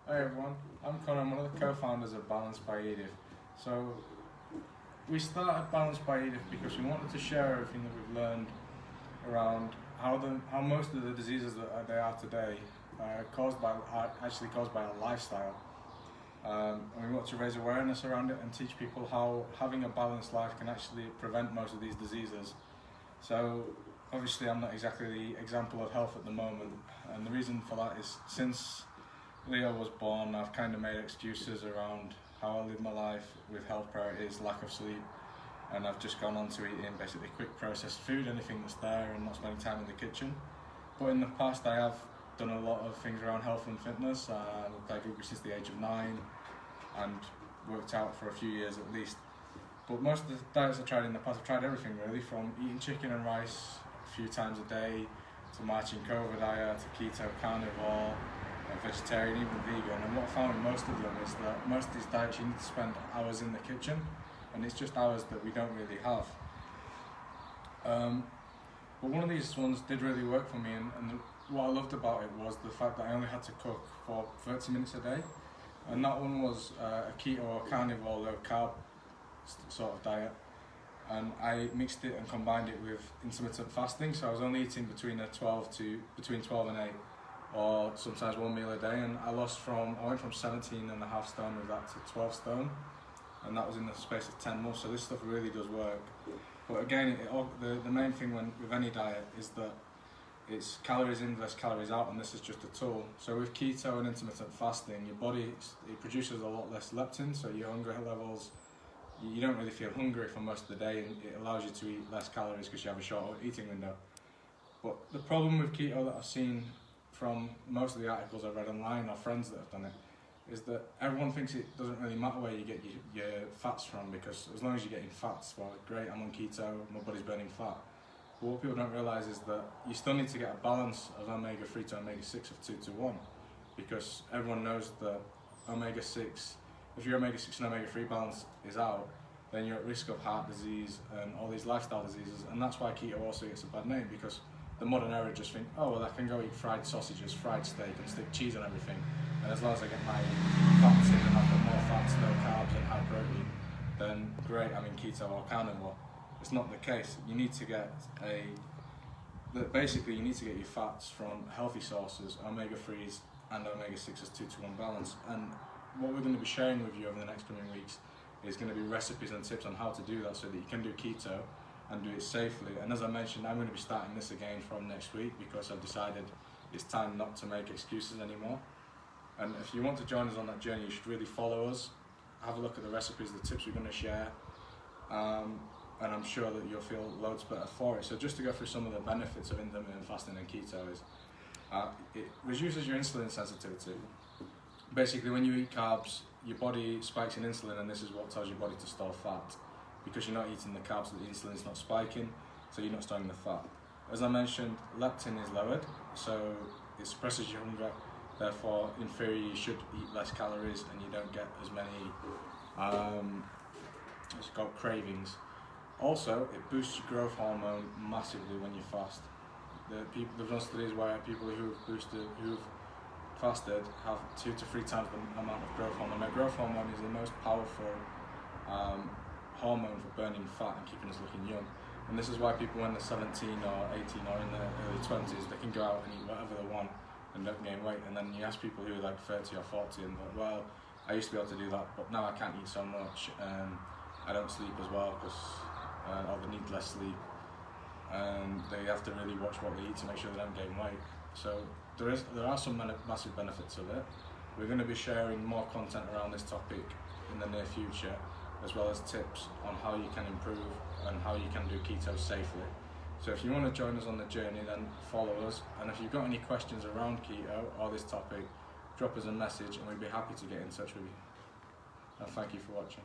Hey everyone, I'm Connor, I'm one of the co-founders of Balanced by Edith. So we started Balanced by Edith because we wanted to share everything that we've learned around how most of the diseases that they are today are actually caused by our lifestyle. And we want to raise awareness around it and teach people how having a balanced life can actually prevent most of these diseases. So obviously I'm not exactly the example of health at the moment, and the reason for that is since Leo was born, I've kind of made excuses around how I live my life with health priorities, lack of sleep, and I've just gone on to eating basically quick processed food, anything that's there, and not spending time in the kitchen. But in the past I have done a lot of things around health and fitness. I've played rugby since the age of 9 and worked out for a few years at least. But most of the diets I tried in the past, I've tried everything really, from eating chicken and rice a few times a day, to marching Keto diet, to keto, carnivore, vegetarian, even vegan. And what I found with most of them is that most of these diets you need to spend hours in the kitchen, and it's just hours that we don't really have. But one of these ones did really work for me, and what I loved about it was the fact that I only had to cook for 30 minutes a day, and that one was a keto or carnivore low carb sort of diet. And I mixed it and combined it with intermittent fasting, so I was only eating between 12 and 8, or sometimes one meal a day, and I went from 17.5 stone with that to 12 stone, and that was in the space of 10 months. So this stuff really does work. But again, the main thing with any diet is that it's calories in versus calories out, and this is just a tool. So with keto and intermittent fasting, your body, it produces a lot less leptin, so your hunger levels, you don't really feel hungry for most of the day, and it allows you to eat less calories because you have a short eating window. But the problem with keto that I've seen from most of the articles I've read online or friends that have done it is that everyone thinks it doesn't really matter where you get your fats from, because as long as you're getting fats, well, great, I'm on keto, my body's burning fat. But what people don't realise is that you still need to get a balance of omega-3 to omega-6 of 2 to 1, because everyone knows that omega-6, if your omega-6 and omega-3 balance is out, then you're at risk of heart disease and all these lifestyle diseases. And that's why keto also gets a bad name, because the modern era just think, oh well, I can go eat fried sausages, fried steak, and stick cheese on everything, and as long as I get my fats in and I've got more fats, no carbs and high protein, then great, I'm in keto or carnivore. It's not the case. You need to get basically you need to get your fats from healthy sources, omega-3s and omega-6s 2 to 1 balance. And what we're going to be sharing with you over the next coming weeks is going to be recipes and tips on how to do that, so that you can do keto and do it safely. And as I mentioned, I'm going to be starting this again from next week, because I've decided it's time not to make excuses anymore. And if you want to join us on that journey, you should really follow us, have a look at the recipes, the tips we're going to share, and I'm sure that you'll feel loads better for it. So just to go through some of the benefits of intermittent fasting and keto is, it reduces your insulin sensitivity. Basically, when you eat carbs, your body spikes in insulin, and this is what tells your body to store fat. Because you're not eating the carbs, the insulin's not spiking, so you're not storing the fat. As I mentioned, leptin is lowered, so it suppresses your hunger. Therefore, in theory, you should eat less calories, and you don't get as many it's called cravings. Also, it boosts your growth hormone massively when you fast. They've done studies where people who've fasted have 2 to 3 times the amount of growth hormone. Now, growth hormone is the most powerful hormone for burning fat and keeping us looking young. And this is why people, when they're 17 or 18 or in their early 20s, they can go out and eat whatever they want and don't gain weight. And then you ask people who are like 30 or 40 and they're like, well, I used to be able to do that, but now I can't eat so much, and I don't sleep as well, because or they need less sleep, and they have to really watch what they eat to make sure they don't gain weight. So there are some massive benefits of it. We're going to be sharing more content around this topic in the near future, as well as tips on how you can improve and how you can do keto safely. So if you want to join us on the journey, then follow us. And if you've got any questions around keto or this topic, drop us a message and we'd be happy to get in touch with you. And thank you for watching.